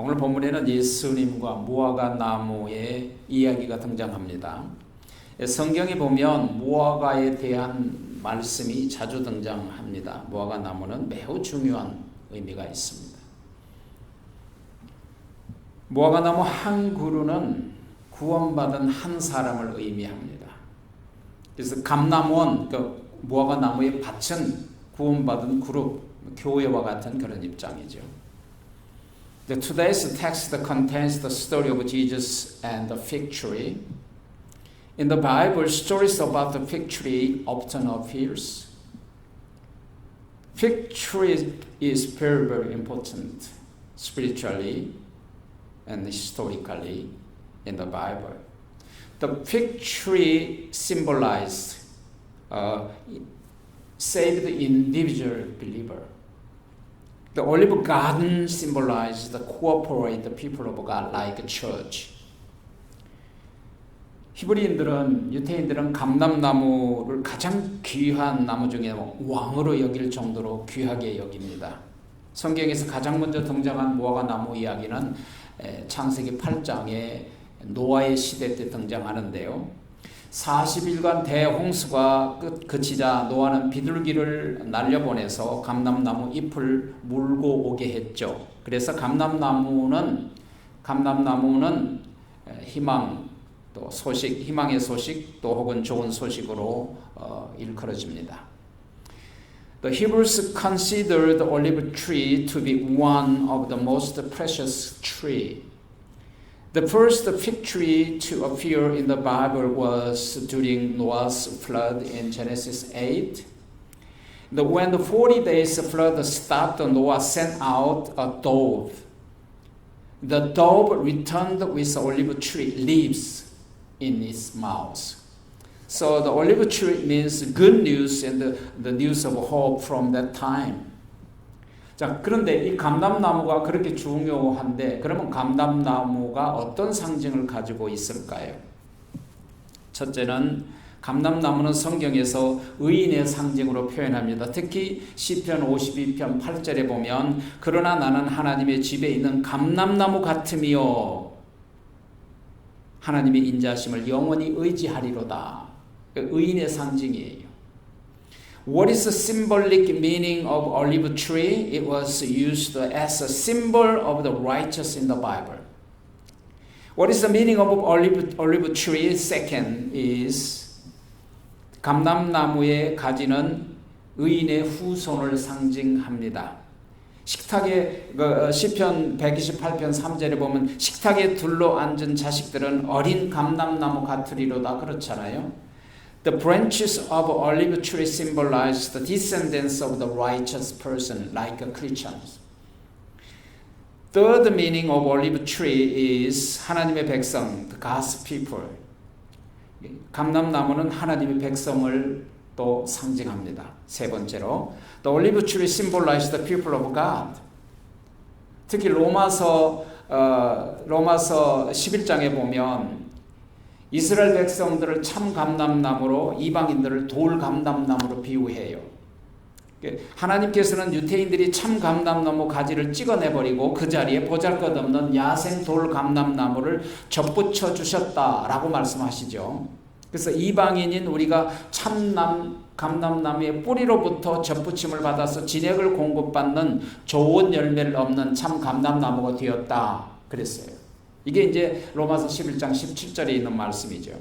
오늘 본문에는 예수님과 무화과 나무의 이야기가 등장합니다. 성경에 보면 무화과에 대한 말씀이 자주 등장합니다. 무화과 나무는 매우 중요한 의미가 있습니다. 무화과 나무 한 그루는 구원받은 한 사람을 의미합니다. 그래서 감람원, 무화과 나무의 밭은 구원받은 그룹, 교회와 같은 그런 입장이죠. Today's text contains the story of Jesus and the fig tree. In the Bible, stories about the fig tree often appears. Fig tree is very, very important spiritually and historically in the Bible. The fig tree symbolized saved individual believer. The olive garden symbolized the corporate people of God like a church. 히브리인들은, 유대인들은 감람나무를 가장 귀한 나무 중에 왕으로 여길 정도로 귀하게 여깁니다. 성경에서 가장 먼저 등장한 무화과 나무 이야기는 창세기 8장에 노아의 시대 때 등장하는데요. 40일간 대홍수가 그치자 노아는 비둘기를 날려보내서 감람나무 잎을 물고 오게 했죠. 그래서 감람나무는 희망, 또 소식, 희망의 소식, 또 혹은 좋은 소식으로 일컬어집니다. The Hebrews considered the olive tree to be one of the most precious tree. The first fig tree to appear in the Bible was during Noah's flood in Genesis 8. When the 40 days flood stopped, Noah sent out a dove. The dove returned with olive tree leaves in its mouth. So the olive tree means good news and the news of hope from that time. 자, 그런데 이 감람나무가 그렇게 중요한데 그러면 감람나무가 어떤 상징을 가지고 있을까요? 첫째는 감람나무는 성경에서 의인의 상징으로 표현합니다. 특히 시편 52편 8절에 보면 그러나 나는 하나님의 집에 있는 감람나무 같으며 하나님의 인자심을 영원히 의지하리로다. 의인의 상징이에요. What is the symbolic meaning of olive tree? It was used as a symbol of the righteous in the Bible. What is the meaning of olive tree? Second is 감람나무의 가지는 의인의 후손을 상징합니다. 식탁에 시편 128편 3절에 보면 식탁에 둘러앉은 자식들은 어린 감람나무 같으리로다 그렇잖아요. The branches of olive tree symbolize the descendants of the righteous person, like Christians. Third meaning of olive tree is 하나님의 백성, the God's people. 감람나무는 하나님의 백성을 또 상징합니다. 세 번째로, the olive tree symbolizes the people of God. 특히 로마서 11장에 보면 이스라엘 백성들을 참 감람나무로 이방인들을 돌 감람나무로 비유해요. 하나님께서는 유대인들이 참 감람나무 가지를 찍어내버리고 그 자리에 보잘것없는 야생 돌 감람나무를 접붙여 주셨다라고 말씀하시죠. 그래서 이방인인 우리가 참 감람나무의 뿌리로부터 접붙임을 받아서 진액을 공급받는 좋은 열매를 얻는 참 감람나무가 되었다 그랬어요. 이게 이제 로마서 11장 17절에 있는 말씀이죠.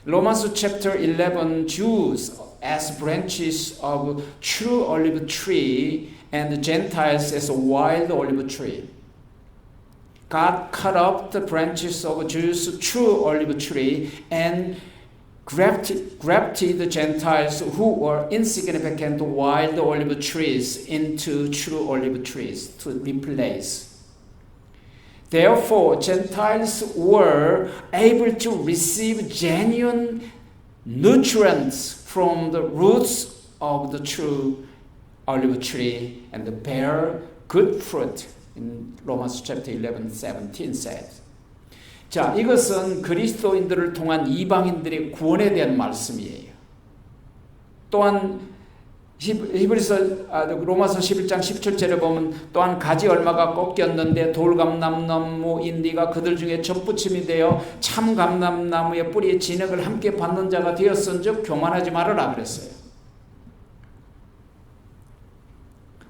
로마서 chapter 11 Jews as branches of true olive tree and Gentiles as a wild olive tree. God cut off the branches of Jews' true olive tree and grafted the Gentiles who were insignificant wild olive trees into true olive trees to replace. Therefore, Gentiles were able to receive genuine nutrients from the roots of the true olive tree and bear good fruit. In Romans chapter 11, 17 says. 자, 이것은 그리스도인들을 통한 이방인들의 구원에 대한 말씀이에요. 또한 로마서 11장 17절에 보면 또한 가지 얼마가 꺾였는데 돌감람나무 인디가 그들 중에 접붙임이 되어 참 감람나무의 뿌리에 진액을 함께 받는 자가 되었은즉 교만하지 말아라 그랬어요.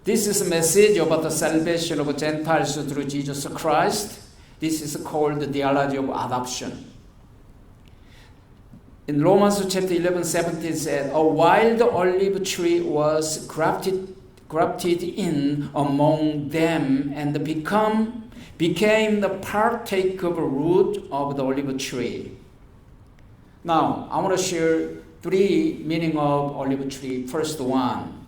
This is a message about the salvation of Gentiles through Jesus Christ. This is called the theology of adoption. In Romans chapter 11, 17 said, a wild olive tree was grafted in among them and became the partake of a root of the olive tree. Now, I want to share three meaning of olive tree. First one.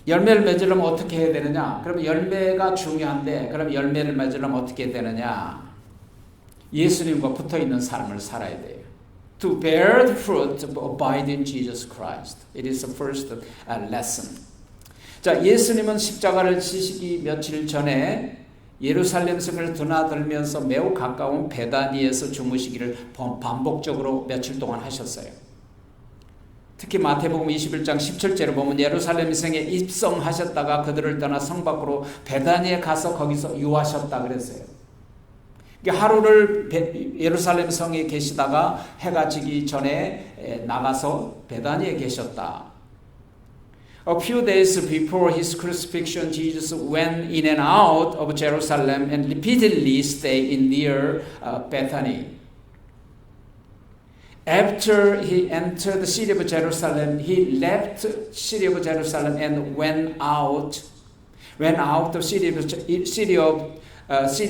열매를 맺으려면 어떻게 해야 되느냐? 그럼 열매가 중요한데, 그럼 열매를 맺으려면 어떻게 해야 되느냐? 예수님과 붙어 있는 삶을 살아야 돼요. To bear the fruit, abide in Jesus Christ. It is the first lesson. 자, 예수님은 십자가를 지시기 며칠 전에 예루살렘 성을 드나들면서 매우 가까운 베다니에서 주무시기를 반복적으로 며칠 동안 하셨어요. 특히 마태복음 21장 17절을 보면 예루살렘 성에 입성하셨다가 그들을 떠나 성 밖으로 베다니에 가서 거기서 유하셨다 그랬어요. 하루를 예루살렘 성에 계시다가 해가 지기 전에 나가서 베다니에 계셨다. A few days before his crucifixion, Jesus went in and out of Jerusalem and repeatedly stayed in near Bethany. After he entered the city of Jerusalem, he left the city of Jerusalem and went out of city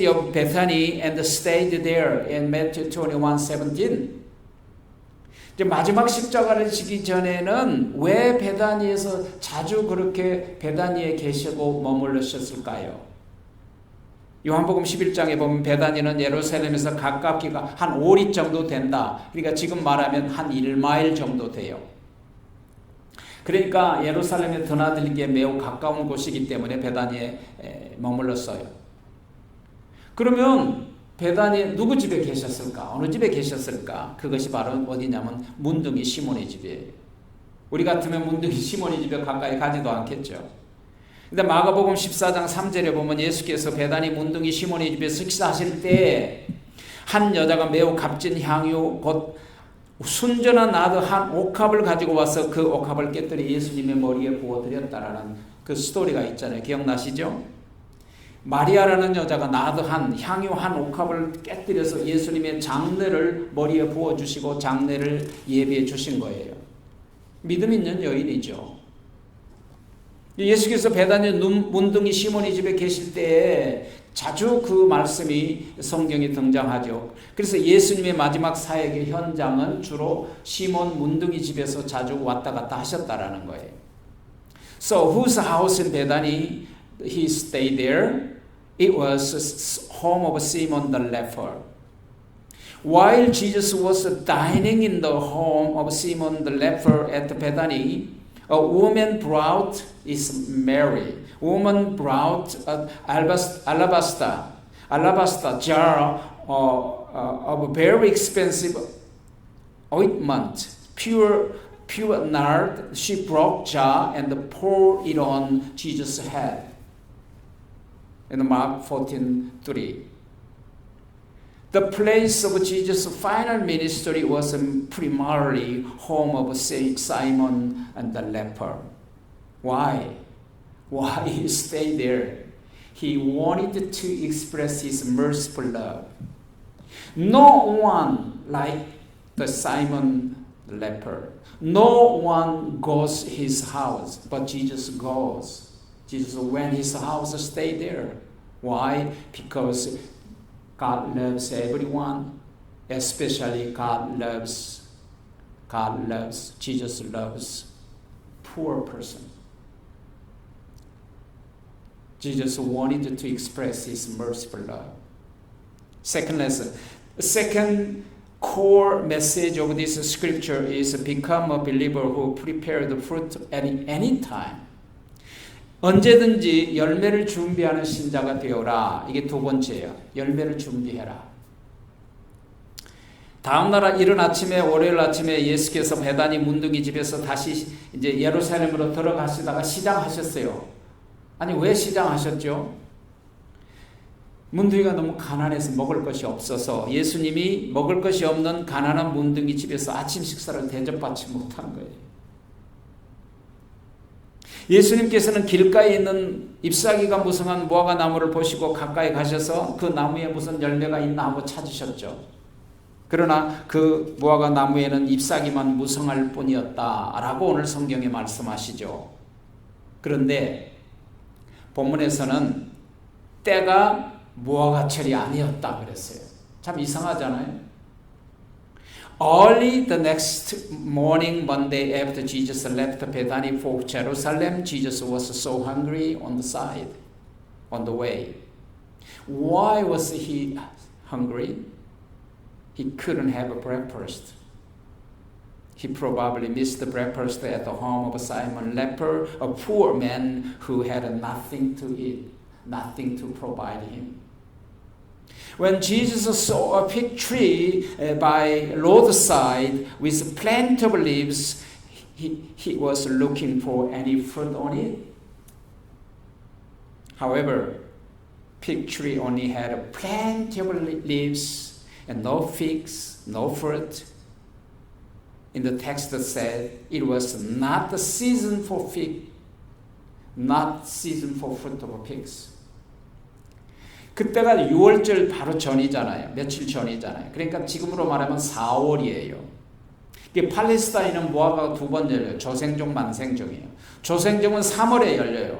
of Bethany and stayed there in Matthew 21:17. 마지막 십자가를 지기 전에는 왜 베다니에서 자주 그렇게 베다니에 계시고 머물렀을까요? 요한복음 11장에 보면 베다니는 예루살렘에서 가깝기가 한 5리 정도 된다. 그러니까 지금 말하면 한 1마일 정도 돼요. 그러니까 예루살렘에 드나들기에 매우 가까운 곳이기 때문에 베다니에 머물렀어요. 그러면 베다니에 누구 집에 계셨을까? 어느 집에 계셨을까? 그것이 바로 어디냐면 문둥이 시몬의 집이에요. 우리 같으면 문둥이 시몬의 집에 가까이 가지도 않겠죠. 근데 마가복음 14장 3절에 보면 예수께서 베다니 문둥이 시몬의 집에 식사하실 때 한 여자가 매우 값진 향유 곧 순전한 나드 한 옥합을 가지고 와서 그 옥합을 깨뜨려 예수님의 머리에 부어드렸다라는 그 스토리가 있잖아요. 기억나시죠? 마리아라는 여자가 나드 향유 한 옥합을 깨뜨려서 예수님의 장례를 머리에 부어주시고 장례를 예비해 주신 거예요. 믿음 있는 여인이죠. 예수께서 베다니 문둥이 시몬의 집에 계실 때에 자주 그 말씀이 성경에 등장하죠. 그래서 예수님의 마지막 사역의 현장은 주로 시몬 문둥이 집에서 자주 왔다 갔다 하셨다라는 거예요. So whose house in Bethany he stayed there? It was home of Simon the leper. While Jesus was dining in the home of Simon the leper at Bethany, a woman brought is Mary. Woman brought an alabaster jar of very expensive ointment, pure nard. She broke jar and poured it on Jesus' head. In Mark 14:3. The place of Jesus' final ministry was primarily home of Saint Simon and the leper. Why? Why he stayed there? He wanted to express his merciful love. No one like the Simon the leper. No one goes his house, but Jesus goes. Jesus went his house and stayed there. Why? Because God loves everyone, especially Jesus loves poor person. Jesus wanted to express his merciful love. Second lesson. Second core message of this scripture is become a believer who prepare the fruit at any time. 언제든지 열매를 준비하는 신자가 되어라. 이게 두 번째예요. 열매를 준비해라. 다음 날 이른 아침에 월요일 아침에 예수께서 베다니 문둥이 집에서 다시 이제 예루살렘으로 들어가시다가 시장하셨어요. 아니 왜 시장하셨죠? 문둥이가 너무 가난해서 먹을 것이 없어서 예수님이 먹을 것이 없는 가난한 문둥이 집에서 아침 식사를 대접받지 못한 거예요. 예수님께서는 길가에 있는 잎사귀가 무성한 무화과 나무를 보시고 가까이 가셔서 그 나무에 무슨 열매가 있나 하고 찾으셨죠. 그러나 그 무화과 나무에는 잎사귀만 무성할 뿐이었다라고 오늘 성경에 말씀하시죠. 그런데 본문에서는 때가 무화과철이 아니었다 그랬어요. 참 이상하잖아요. Early the next morning, Monday, after Jesus left Bethany for Jerusalem, Jesus was so hungry on the way. Why was he hungry? He couldn't have a breakfast. He probably missed the breakfast at the home of Simon Leper, a poor man who had nothing to eat, nothing to provide him. When Jesus saw a fig tree by roadside with plenty of leaves, he was looking for any fruit on it. However, fig tree only had plenty of leaves and no figs, no fruit. In the text that said it was not the season for fig, not season for fruit of figs. 그때가 6월절 바로 전이잖아요. 며칠 전이잖아요. 그러니까 지금으로 말하면 4월이에요. 팔레스타인은 무화과가 2번 열려요. 조생종, 만생종이에요. 조생종은 3월에 열려요.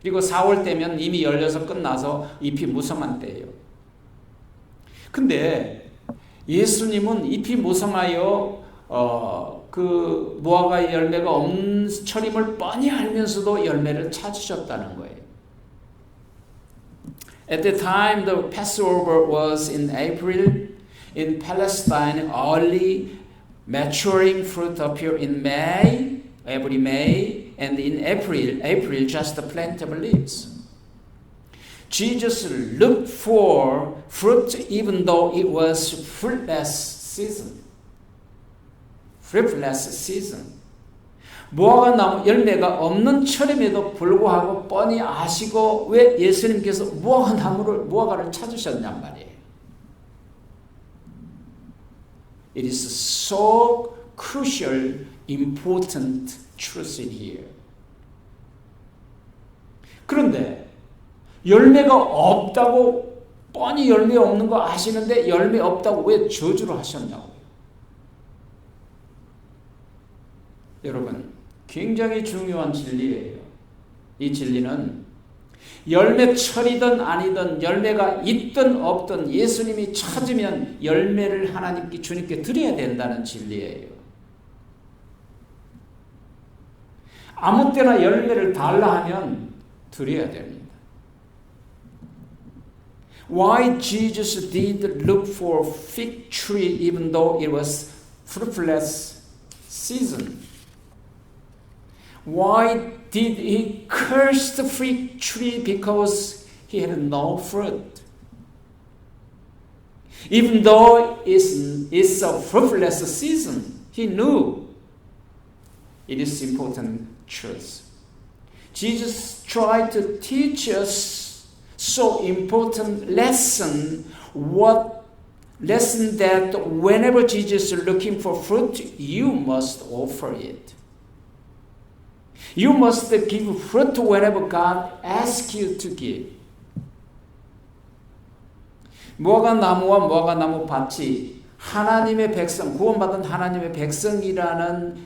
그리고 4월 때면 이미 열려서 끝나서 잎이 무성한 때예요. 근데 예수님은 잎이 무성하여 그 무화과의 열매가 없는 철임을 뻔히 알면서도 열매를 찾으셨다는 거예요. At the time the Passover was in April, in Palestine, early maturing fruit appear in May, every May, and in April just plenty of leaves. Jesus looked for fruit even though it was fruitless season. Fruitless season. 무화과 나무 열매가 없는 철임에도 불구하고 뻔히 아시고 왜 예수님께서 무화과를 찾으셨냔 말이에요. It is so crucial, important truth in here. 그런데 열매가 없다고 뻔히 열매 없는 거 아시는데 열매 없다고 왜 저주를 하셨냐고. 여러분, 굉장히 중요한 진리예요. 이 진리는 열매철이든 아니든 열매가 있든 없든 예수님이 찾으면 열매를 하나님께 주님께 드려야 된다는 진리예요. 아무 때나 열매를 달라 하면 드려야 됩니다. Why Jesus did look for fig tree even though it was fruitless season? Why did he curse the fig tree because he had no fruit? Even though it's a fruitless season, he knew it is important truth. Jesus tried to teach us so important lesson that whenever Jesus is looking for fruit, you must offer it. You must give fruit whenever God asks you to give. 무화과 나무와 무화과 나무 밭이 하나님의 백성, 구원받은 하나님의 백성이라는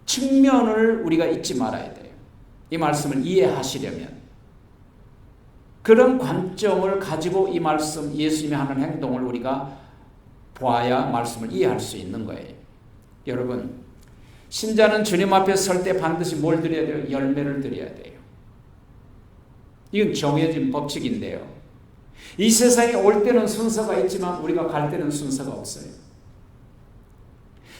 측면을 우리가 잊지 말아야 돼요. 이 말씀을 이해하시려면 그런 관점을 가지고 이 말씀, 예수님이 하는 행동을 우리가 보아야 말씀을 이해할 수 있는 거예요. 여러분, 신자는 주님 앞에 설 때 반드시 뭘 드려야 돼요? 열매를 드려야 돼요. 이건 정해진 법칙인데요. 이 세상에 올 때는 순서가 있지만 우리가 갈 때는 순서가 없어요.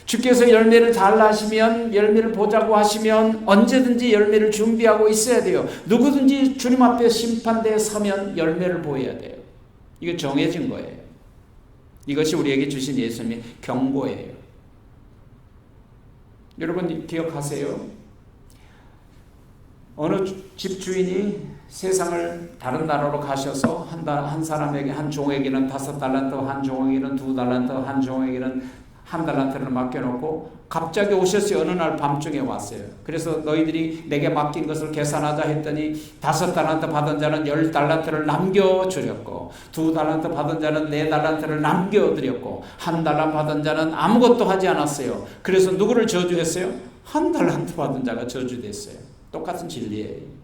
주께서 열매를 달라 하시면, 열매를 보자고 하시면 언제든지 열매를 준비하고 있어야 돼요. 누구든지 주님 앞에 심판대에 서면 열매를 보여야 돼요. 이거 정해진 거예요. 이것이 우리에게 주신 예수님의 경고예요. 여러분 기억하세요? 어느 집주인이 세상을 다른 나라로 가셔서 한 사람에게, 한 종에게는 5달란트, 한 종에게는 2달란트, 한 종에게는 1달란트를 맡겨놓고 갑자기 오셨어요. 어느 날 밤중에 왔어요. 그래서 너희들이 내게 맡긴 것을 계산하자 했더니 5달란트 받은 자는 10달란트를 남겨주렸고 2달란트 받은 자는 4달란트를 남겨드렸고 1달란트 받은 자는 아무것도 하지 않았어요. 그래서 누구를 저주했어요? 1달란트 받은 자가 저주됐어요. 똑같은 진리예요.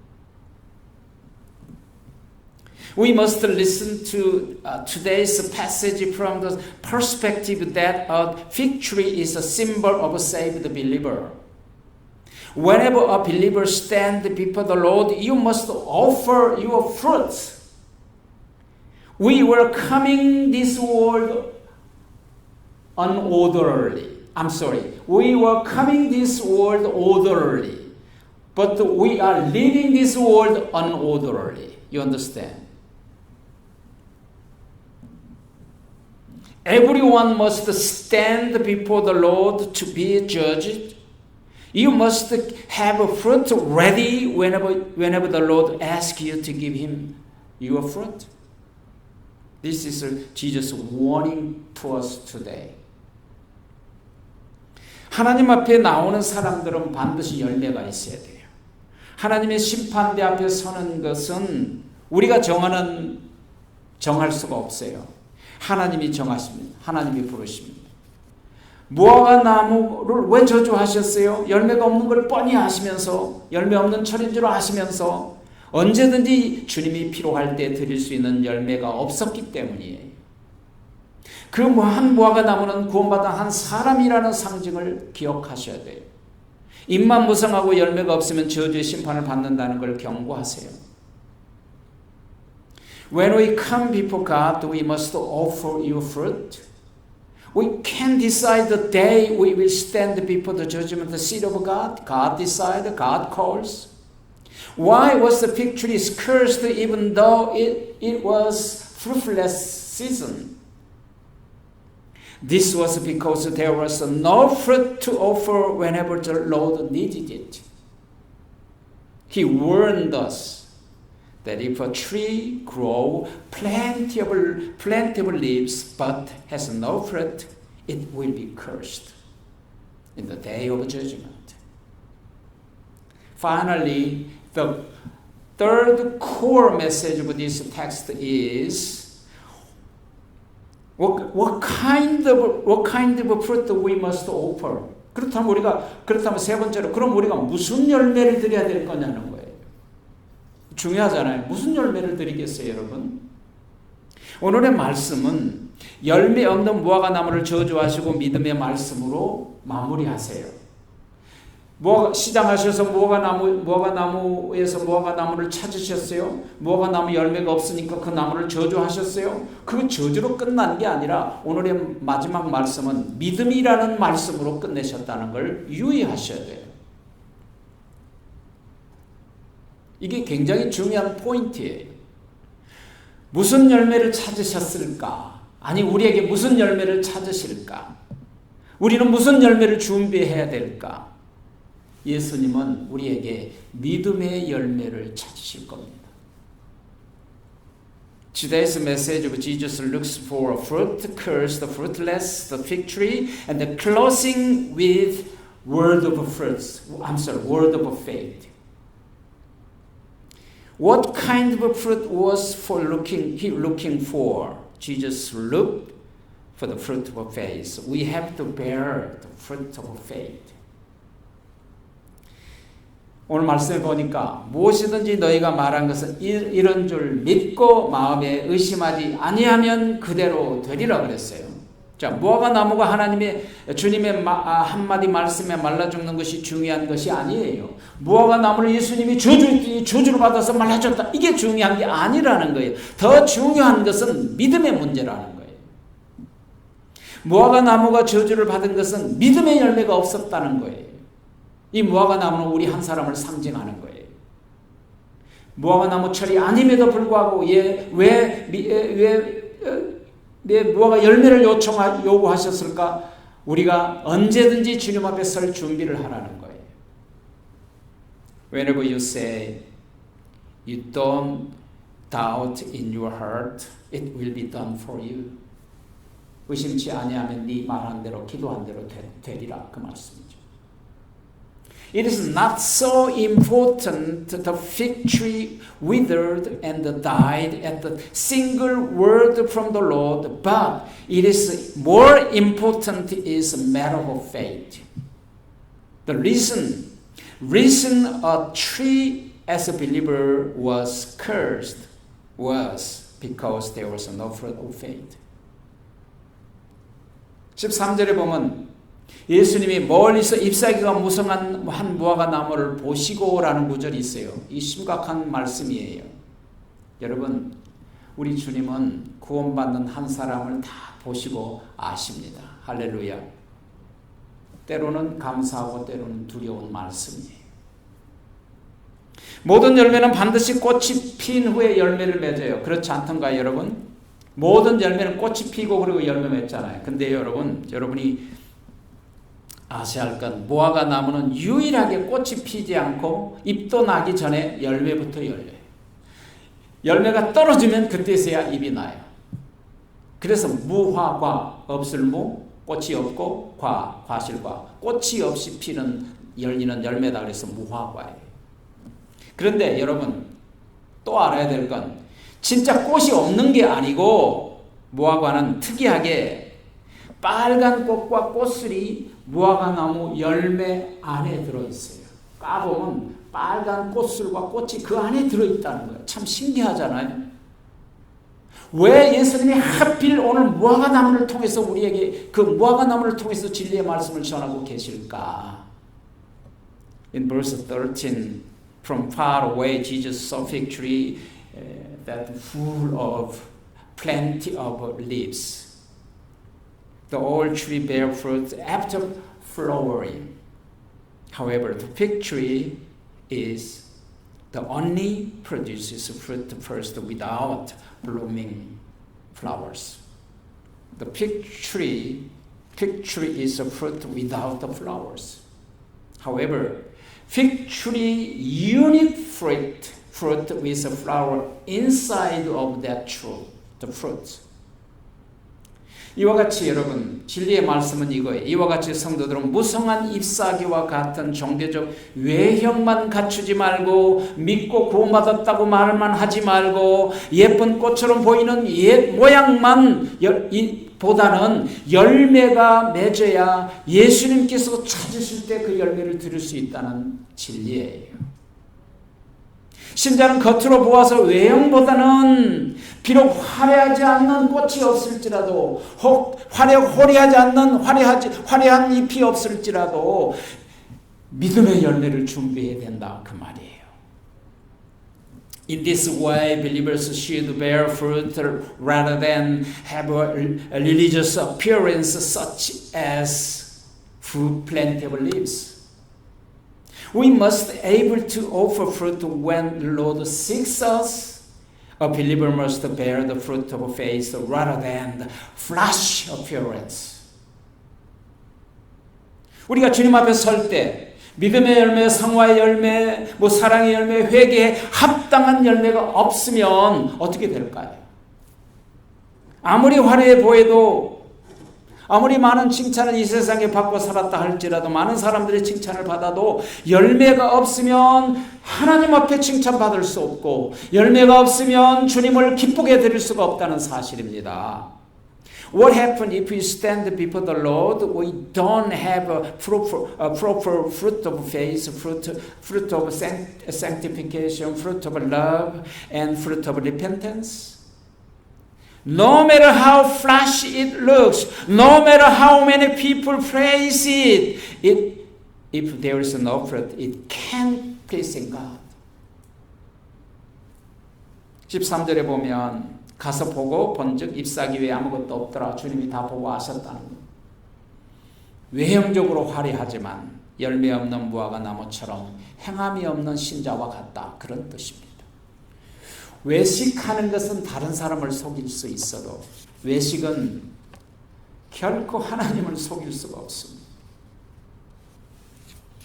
We must listen to today's passage from the perspective that a fig tree is a symbol of a saved believer. Whenever a believer stands before the Lord, you must offer your fruit. We were coming this world unorderly. We were coming this world orderly, but we are leaving this world unorderly. You understand? Everyone must stand before the Lord to be judged. You must have a fruit ready whenever the Lord asks you to give him your fruit. This is Jesus' warning to us today. 하나님 앞에 나오는 사람들은 반드시 열매가 있어야 돼요. 하나님의 심판대 앞에 서는 것은 우리가 정할 수가 없어요. 하나님이 정하십니다. 하나님이 부르십니다. 무화과 나무를 왜 저주하셨어요? 열매가 없는 걸 뻔히 아시면서, 열매 없는 철인 줄 아시면서 언제든지 주님이 필요할 때 드릴 수 있는 열매가 없었기 때문이에요. 그 한 무화과 나무는 구원받은 한 사람이라는 상징을 기억하셔야 돼요. 입만 무성하고 열매가 없으면 저주의 심판을 받는다는 걸 경고하세요. When we come before God, we must offer you fruit. We can't decide the day we will stand before the judgment seat of God. God decides, God calls. Why was the fig tree cursed even though it was fruitless season? This was because there was no fruit to offer whenever the Lord needed it. He warned us that if a tree grows plenty of leaves but has no fruit, it will be cursed in the day of judgment. Finally, the third core message of this text is what kind of fruit we must offer. 그렇다면 세 번째로 그럼 우리가 무슨 열매를 드려야 될 거냐는 거예요. 중요하잖아요. 무슨 열매를 드리겠어요, 여러분? 오늘의 말씀은 열매 없는 무화과 나무를 저주하시고 믿음의 말씀으로 마무리하세요. 시장하셔서 무화과 나무에서 무화과 나무를 찾으셨어요. 무화과 나무 열매가 없으니까 그 나무를 저주하셨어요. 그 저주로 끝난 게 아니라 오늘의 마지막 말씀은 믿음이라는 말씀으로 끝내셨다는 걸 유의하셔야 돼요. 이게 굉장히 중요한 포인트예요. 무슨 열매를 찾으셨을까? 아니, 우리에게 무슨 열매를 찾으실까? 우리는 무슨 열매를 준비해야 될까? 예수님은 우리에게 믿음의 열매를 찾으실 겁니다. Today's message of Jesus looks for a fruit, curse the fruitless, the fig tree, and the closing with word of faith. What kind of fruit was he looking for? Jesus looked for the fruit of faith. We have to bear the fruit of faith. 오늘 말씀해 보니까 무엇이든지 너희가 말한 것은 이런 줄 믿고 마음에 의심하지 아니하면 그대로 되리라 그랬어요. 자, 무화과 나무가 주님의 한마디 말씀에 말라 죽는 것이 중요한 것이 아니에요. 무화과 나무를 예수님이 저주를 받아서 말라 죽었다. 이게 중요한 게 아니라는 거예요. 더 중요한 것은 믿음의 문제라는 거예요. 무화과 나무가 저주를 받은 것은 믿음의 열매가 없었다는 거예요. 이 무화과 나무는 우리 한 사람을 상징하는 거예요. 무화과 나무 철이 아님에도 불구하고 왜 내 무화과 열매를 요구하셨을까? 우리가 언제든지 주님 앞에 설 준비를 하라는 거예요. Whenever you say you don't doubt in your heart, it will be done for you. 의심치 아니하면 네 말한 대로 기도한 대로 되리라 그 말씀이죠. It is not so important the fig tree withered and died at the single word from the Lord, but it is more important is a matter of faith. The reason a tree as a believer was cursed was because there was no fruit of faith. 13절에 보면 예수님이 멀리서 잎사귀가 무성한 한 무화과 나무를 보시고라는 구절이 있어요. 이 심각한 말씀이에요. 여러분, 우리 주님은 구원받는 한 사람을 다 보시고 아십니다. 할렐루야. 때로는 감사하고 때로는 두려운 말씀이에요. 모든 열매는 반드시 꽃이 핀 후에 열매를 맺어요. 그렇지 않던가요, 여러분? 모든 열매는 꽃이 피고 그리고 열매 맺잖아요. 근데 여러분이 아셔야 할 건 무화과 나무는 유일하게 꽃이 피지 않고 잎도 나기 전에 열매부터 열려요. 열매가 떨어지면 그때서야 잎이 나요. 그래서 무화과, 없을 무, 꽃이 없고 과실과 꽃이 없이 열리는 열매다 그래서 무화과예요. 그런데 여러분 또 알아야 될 건 진짜 꽃이 없는 게 아니고 무화과는 특이하게 빨간 꽃과 꽃술이 무화과 나무 열매 안에 들어있어요. 까보면 빨간 꽃술과 꽃이 그 안에 들어있다는 거예요. 참 신기하잖아요. 왜 예수님이 하필 오늘 무화과 나무를 통해서 우리에게 그 무화과 나무를 통해서 진리의 말씀을 전하고 계실까? In verse 13, from far away Jesus saw a fig tree that full of plenty of leaves. The old tree bear fruit after flowering. However, the fig tree is the only produces fruit first without blooming flowers. The fig tree is a fruit without the flowers. However, fig tree unique fruit with a flower inside of that tree, the fruit. 이와 같이 여러분 진리의 말씀은 이거예요. 이와 같이 성도들은 무성한 잎사귀와 같은 종교적 외형만 갖추지 말고 믿고 구원받았다고 말만 하지 말고 예쁜 꽃처럼 보이는 옛 모양만 보다는 열매가 맺어야 예수님께서 찾으실 때 그 열매를 들을 수 있다는 진리예요. 신자는 겉으로 보아서 외형보다는 비록 화려하지 않는 꽃이 없을지라도 혹 화려하지 않는 화려한 잎이 없을지라도 믿음의 열매를 준비해야 된다 그 말이에요. In this way, believers should bear fruit rather than have a religious appearance such as plenty of leaves. We must be able to offer fruit when the Lord seeks us. A believer must bear the fruit of faith rather than the flash appearance. 우리가 주님 앞에 설 때 믿음의 열매, 성화의 열매, 사랑의 열매, 회개에 합당한 열매가 없으면 어떻게 될까요? 아무리 화려해 보여도 아무리 많은 칭찬을 이 세상에 받고 살았다 할지라도 많은 사람들의 칭찬을 받아도 열매가 없으면 하나님 앞에 칭찬받을 수 없고 열매가 없으면 주님을 기쁘게 드릴 수가 없다는 사실입니다. What happens if we stand before the Lord? We don't have a proper fruit of faith, fruit of sanctification, fruit of love, and fruit of repentance. No matter how flashy it looks, no matter how many people praise it, if there is no fruit, it can't please God. 13절에 보면 가서 보고 본즉 잎사귀 외에 아무것도 없더라. 주님이 다 보고 아셨다는 것. 외형적으로 화려하지만 열매 없는 무화과 나무처럼 행함이 없는 신자와 같다. 그런 뜻입니다. 외식하는 것은 다른 사람을 속일 수 있어도 외식은 결코 하나님을 속일 수가 없습니다.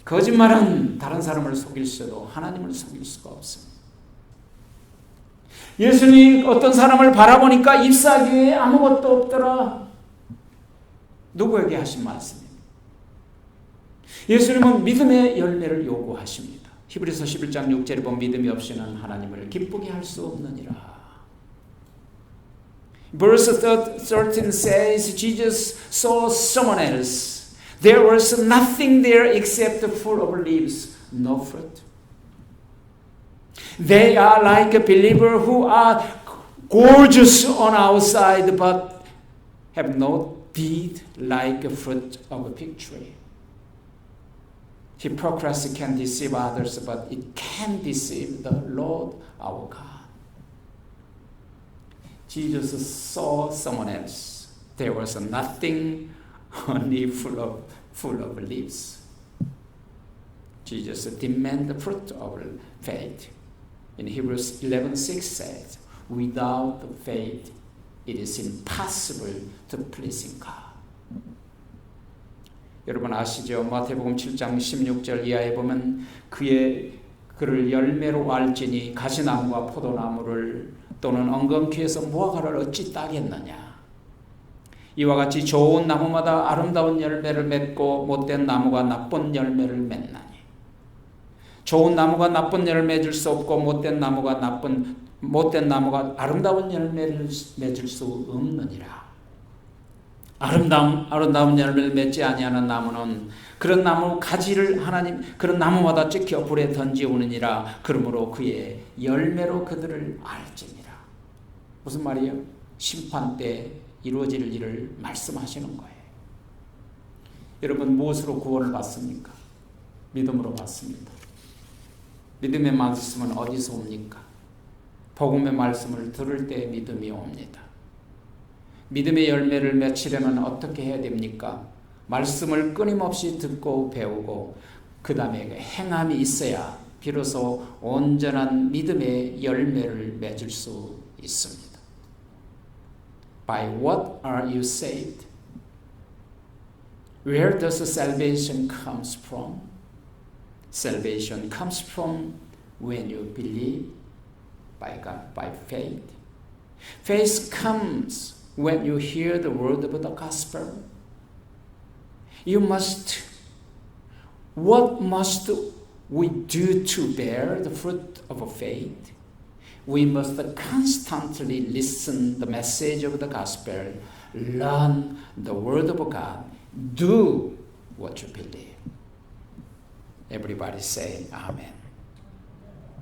거짓말은 다른 사람을 속일 수도 하나님을 속일 수가 없습니다. 예수님이 어떤 사람을 바라보니까 잎사귀에 아무것도 없더라. 누구에게 하신 말씀입니다. 예수님은 믿음의 열매를 요구하십니다. 히브리서 11장 6절에 보면 믿음이 없이는 하나님을 기쁘게 할 수 없느니라. Verse 13 says Jesus saw someone else. There was nothing there except full of leaves, no fruit. They are like a believer who are gorgeous on outside but have no deed like a fruit of a fig tree. Hypocrisy can deceive others, but it can deceive the Lord our God. Jesus saw someone else. There was nothing, only full of leaves. Jesus demanded the fruit of faith. In Hebrews 11:6 says, without faith, it is impossible to please God. 여러분 아시죠? 마태복음 7장 16절 이하에 보면 그를 열매로 알지니 가시나무와 포도나무를 또는 엉겅퀴에서 무화과를 어찌 따겠느냐. 이와 같이 좋은 나무마다 아름다운 열매를 맺고 못된 나무가 나쁜 열매를 맺나니. 좋은 나무가 나쁜 열매를 맺을 수 없고 못된 나무가 아름다운 열매를 맺을 수 없느니라. 아름다운 열매를 맺지 아니하는 나무는 그런 나무 가지를 그런 나무마다 찢겨 불에 던지우느니라. 그러므로 그의 열매로 그들을 알지니라. 무슨 말이에요? 심판 때 이루어질 일을 말씀하시는 거예요. 여러분 무엇으로 구원을 받습니까? 믿음으로 받습니다. 믿음의 말씀은 어디서 옵니까? 복음의 말씀을 들을 때 믿음이 옵니다. 믿음의 열매를 맺으려면 어떻게 해야 됩니까? 말씀을 끊임없이 듣고 배우고 그 다음에 행함이 있어야 비로소 온전한 믿음의 열매를 맺을 수 있습니다. By what are you saved? Where does salvation comes from? Salvation comes from when you believe by God, by faith. Faith comes when you hear the word of the gospel. What must we do to bear the fruit of faith? We must constantly listen the message of the gospel, learn the word of God, do what you believe. Everybody say Amen.